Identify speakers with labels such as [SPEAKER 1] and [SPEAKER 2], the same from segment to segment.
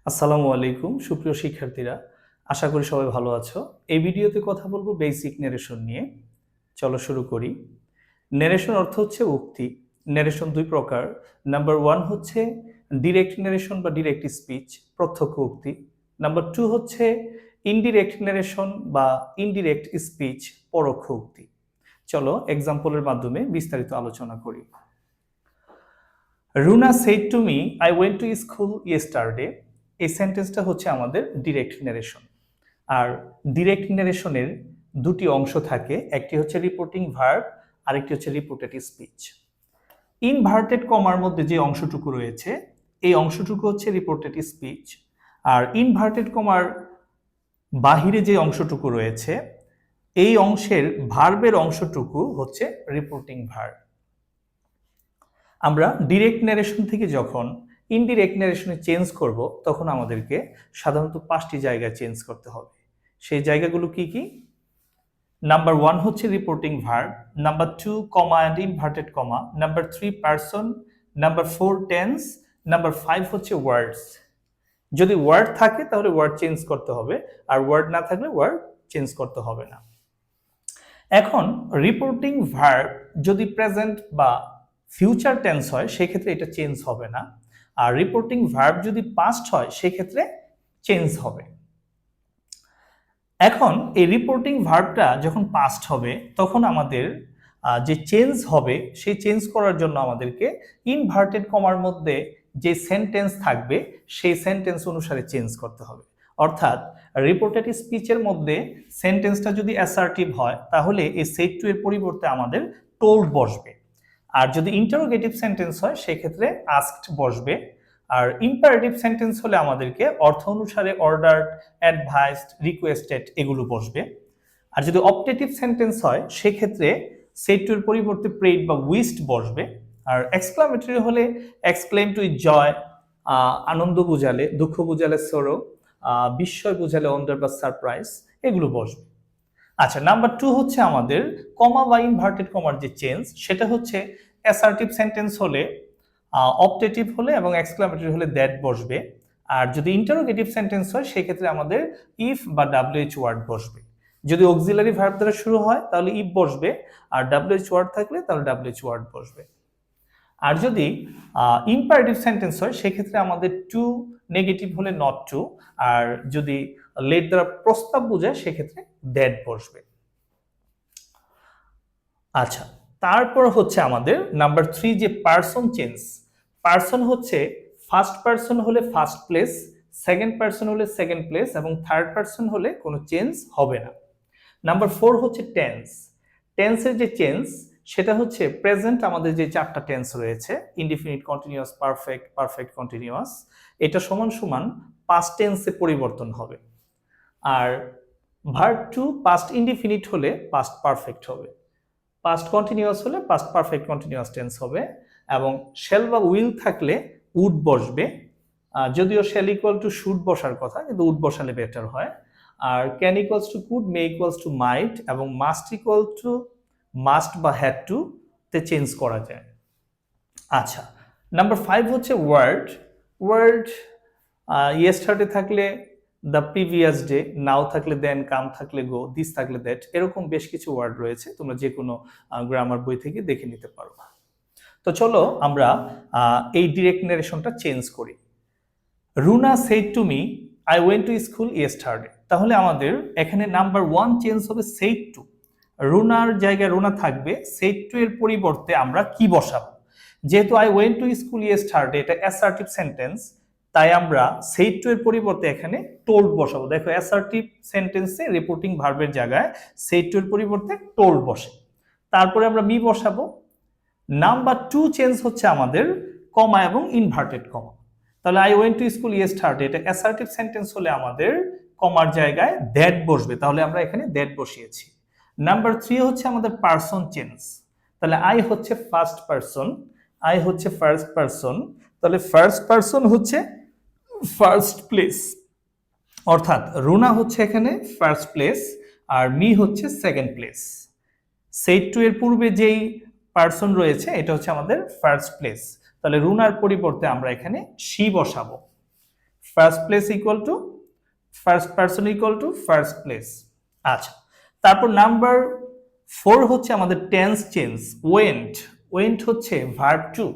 [SPEAKER 1] আসসালামু আলাইকুম সুপ্রিয় শিক্ষার্থীরা, আশা করি সবাই ভালো আছো। এই ভিডিওতে কথা বলবো বেসিক ন্যারেশন নিয়ে। চলো শুরু করি। ন্যারেশন অর্থ হচ্ছে উক্তি। ন্যারেশন দুই প্রকার। নাম্বার ওয়ান হচ্ছে ডিরেক্ট ন্যারেশন বা ডিরেক্ট স্পিচ, প্রত্যক্ষ উক্তি। নাম্বার টু হচ্ছে ইনডিরেক্ট ন্যারেশন বা ইনডিরেক্ট স্পিচ, পরোক্ষ উক্তি। চলো এক্সাম্পলের মাধ্যমে বিস্তারিত আলোচনা করি। Runa said to me I went to school yesterday. এই সেন্টেন্সটা হচ্ছে আমাদের ডিরেক্ট ন্যারেশন। আর ডিরেক্ট ন্যারেশনের দুটি অংশ থাকে, একটি হচ্ছে রিপোর্টিং ভার্ব, আরেকটি হচ্ছে রিপোর্টেড স্পিচ। ইনভার্টেড কমার মধ্যে যে অংশটুকু রয়েছে এই অংশটুকু হচ্ছে রিপোর্টেড স্পিচ, আর ইনভার্টেড কমার বাহিরে যে অংশটুকু রয়েছে এই অংশের ভার্বের অংশটুকু হচ্ছে রিপোর্টিং ভার্ব। আমরা ডিরেক্ট ন্যারেশন থেকে যখন ইনডিরেক্ট ন্যারেশনে চেঞ্জ করব তখন আমাদেরকে সাধারণত 5টি জায়গায় চেঞ্জ করতে হবে। সেই জায়গাগুলো কি কি? নাম্বার ওয়ান হচ্ছে reporting verb, number two comma and inverted comma, number three person, number four tense, number five হচ্ছে ওয়ার্ডস। যদি ওয়ার্ড থাকে তাহলে ওয়ার্ড চেঞ্জ করতে হবে, আর ওয়ার্ড না থাকলে ওয়ার্ড চেঞ্জ করতে হবে না। এখন রিপোর্টিং ভার্ব যদি প্রেজেন্ট বা ফিউচার টেন্স হয় সেক্ষেত্রে এটা চেঞ্জ হবে না, আর রিপোর্টিং ভার্ব যদি পাস্ট হয় সেক্ষেত্রে চেঞ্জ হবে। এখন এই রিপোর্টিং ভার্বটা যখন পাস্ট হবে তখন আমাদের যে চেঞ্জ হবে সেই চেঞ্জ করার জন্য আমাদেরকে ইনভার্টেড কমার মধ্যে যে সেন্টেন্স থাকবে সেই সেন্টেন্স অনুসারে চেঞ্জ করতে হবে। অর্থাৎ রিপোর্টেড স্পিচের মধ্যে সেন্টেন্সটা যদি অ্যাসার্টিভ হয় তাহলে এই সেড টু এর পরিবর্তে আমাদের টোল্ড বসবে, আর যদি ইন্টারোগেটিভ সেন্টেন্স হয় সেক্ষেত্রে আস্কড বসবে, আর ইম্পারেটিভ সেন্টেন্স হলে আমাদেরকে অর্থ অনুসারে অর্ডারড, অ্যাডভাইসড, রিকোয়েস্টেড এগুলো বসবে। আর যদি অপটেটিভ সেন্টেন্স হয় সেক্ষেত্রে সেড টু এর পরিবর্তে প্রেড বা উইশড বসবে। আর এক্সক্লামেটরি হলে এক্সক্লেম টু জয়, আনন্দ বুঝালে, দুঃখ বুঝালে সরো, বিস্ময় বুঝালে ওয়ান্ডার বা সারপ্রাইজ এগুলো বসবে। আচ্ছা, নাম্বার টু হচ্ছে আমাদের কমা বা ইনভার্টেড কমার যে চেঞ্জ, সেটা হচ্ছে অ্যাসার্টিভ সেন্টেন্স হলে অপটেটিভ হলে এবং এক্সক্লামেটরি হলে দ্যাট বসবে, আর যদি ইন্টারোগেটিভ সেন্টেন্স হয় সেক্ষেত্রে আমাদের ইফ বা ডাব্লিউএইচ ওয়ার্ড বসবে। যদি অক্সিলারি ভার্ব দ্বারা শুরু হয় তাহলে ইফ বসবে, আর ডাব্লিউএইচ ওয়ার্ড থাকলে তাহলে ডাব্লিউএইচ ওয়ার্ড বসবে। আর যদি ইম্পারেটিভ সেন্টেন্স হয় সেক্ষেত্রে আমাদের টু নেগেটিভ হলে নট টু, আর যদি লেট দ্বারা প্রস্তাব বোঝায় সেক্ষেত্রে দ্যাট বসবে। আচ্ছা, তারপর হচ্ছে আমাদের নাম্বার থ্রি যে পার্সন চেঞ্জ। পার্সন হচ্ছে ফার্স্ট পার্সন হলে ফার্স্ট প্লেস, সেকেন্ড পার্সন হলে সেকেন্ড প্লেস এবং থার্ড পার্সন হলে কোনো চেঞ্জ হবে না। নাম্বার ফোর হচ্ছে টেন্স। টেন্সের যে চেঞ্জ সেটা হচ্ছে প্রেজেন্ট আমাদের যে চারটা টেন্স রয়েছে, indefinite, continuous, perfect, perfect continuous, এটা সমান সমান পাস্ট টেন্সে পরিবর্তন হবে। আর ভার্ব টু পাস্ট ইনডিফিনিট হলে পাস্ট পারফেক্ট হবে, পাস্ট কন্টিনিউয়াস হলে পাস্ট পারফেক্ট কন্টিনিউয়াস টেন্স হবে, এবং শ্যাল বা উইল থাকলে উড বসবে। যদিও শ্যাল ইকুয়াল টু শুড বসার কথা, কিন্তু উড বসালে বেটার হয়। আর can equals to could, may equals to might এবং মাস্ট ইকুয়াল টু মাস্ট বা হ্যাড টু তে চেঞ্জ করা যায়। আচ্ছা, নাম্বার ফাইভ হচ্ছে ওয়ার্ড। ওয়ার্ড ইয়েস্টারডে থাকলে দ্য প্রিভিয়াস ডে, নাও থাকলে দেন, কাম থাকলে গো, দিস থাকলে দ্যাট, এরকম বেশ কিছু ওয়ার্ড রয়েছে, তোমরা যে কোনো গ্রামার বই থেকে দেখে নিতে পারো। তো চলো আমরা এই ডিরেক্ট নারেশনটা চেঞ্জ করি। Runa said to me I went to school yesterday. তাহলে আমাদের এখানে নাম্বার ওয়ান চেঞ্জ হবে সেড টু। রুনার জায়গায় রুনা থাকবে, সেড টু এর পরিবর্তে আমরা কি বসাবো? যেহেতু I went to school yesterday এটা অ্যাসার্টিভ সেন্টেন্স, তাই আমরা সেড টু এর পরিবর্তে এখানে টোল্ড বসাবো। দেখো অ্যাসার্টিভ সেন্টেন্সে রিপোর্টিং ভার্বের জায়গায় সেড টু এর পরিবর্তে টোল্ড বসে। তারপরে আমরা মি বসাবো। নাম্বার টু চেঞ্জ হচ্ছে আমাদের কমা এবং ইনভার্টেড কমা। তাহলে I went to school yesterday এটা অ্যাসার্টিভ সেন্টেন্স হলে আমাদের কমার জায়গায় দ্যাট বসবে, তাহলে আমরা এখানে দ্যাট বসিয়েছি। নাম্বার থ্রি হচ্ছে আমাদের পার্সন চেঞ্জ। তাহলে আই হচ্ছে ফার্স্ট পার্সন, আই হচ্ছে ফার্স্ট পার্সন, তাহলে ফার্স্ট পার্সন হচ্ছে ফার্স্ট প্লেস, অর্থাৎ রুনা হচ্ছে এখানে ফার্স্ট প্লেস আর মি হচ্ছে সেকেন্ড প্লেস। সেড টু এর পূর্বে যেই পার্সন রয়েছে এটা হচ্ছে আমাদের ফার্স্ট প্লেস, তাহলে রুনার পরিবর্তে আমরা এখানে শি বসাবো। First place equal to first person equal to first place. আচ্ছা, তারপর নাম্বার 4 হচ্ছে আমাদের টেন্স চেঞ্জ। ওয়েন্ট, ওয়েন্ট হচ্ছে ভার্ব টু,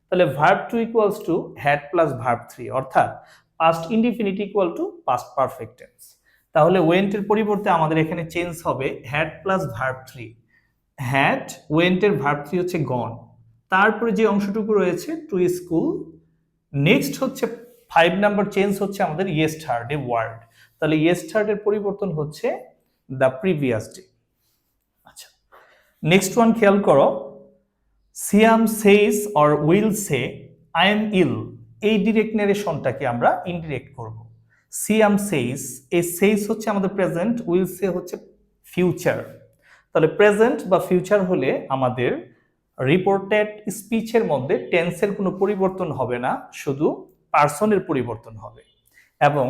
[SPEAKER 1] তাহলে verb two equals to had plus verb three, অর্থাৎ past indefinite equal to past perfect tense. তাহলে ওয়েন্টের পরিবর্তে আমাদের এখানে চেঞ্জ হবে had plus verb three. Had, ওয়েন্টের ভার্ব থ্রি হচ্ছে গন, তারপরে যে অংশটুকু রয়েছে টু স্কুল। নেক্সট হচ্ছে 5 নাম্বার চেঞ্জ হচ্ছে আমাদের ইয়েস্টারডে ওয়ার্ড, তাহলে ইয়েস্টারডের পরিবর্তন হচ্ছে দ্য প্রিভিয়াস ডে। আচ্ছা, নেক্সট ওয়ান খেয়াল করো, Siam says or will say I am ill, এই ডিরেক্ট নারেশনটাকে আমরা ইনডিরেক্ট করব। সিয়াম সেইস, এই সেইস হচ্ছে আমাদের প্রেজেন্ট, উইল সে হচ্ছে ফিউচার। তাহলে প্রেজেন্ট বা ফিউচার হলে আমাদের রিপোর্টেড স্পিচের মধ্যে টেন্সের কোনো পরিবর্তন হবে না, শুধু পার্সনের পরিবর্তন হবে, এবং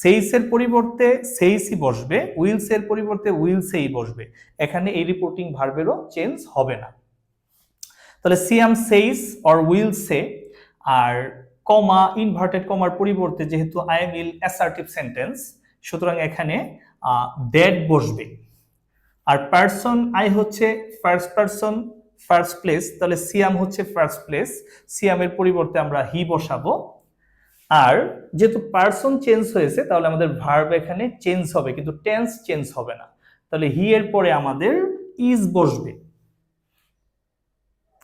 [SPEAKER 1] সেইসের পরিবর্তে সেইসই বসবে, উইলসের পরিবর্তে উইলসেই বসবে। এখানে এই রিপোর্টিং ভার্বেরও চেঞ্জ হবে না। তাহলে Siam says or will say, আর কমা, ইনভার্টেড কমার পরিবর্তে যেহেতু I am ill assertive sentence, সুতরাং এখানে দ্যাট বসবে। আর পারসন, আই হচ্ছে ফার্স্ট পারসন ফার্স্ট প্লেস, তাহলে সিয়াম হচ্ছে ফার্স্ট প্লেস, সিয়ামের পরিবর্তে আমরা হি বসাবো। আর যেহেতু পারসন চেঞ্জ হয়েছে, তাহলে আমাদের ভার্ব এখানে চেঞ্জ হবে, কিন্তু টেন্স চেঞ্জ হবে না। তাহলে হি এর পরে আমাদের ইজ বসবে,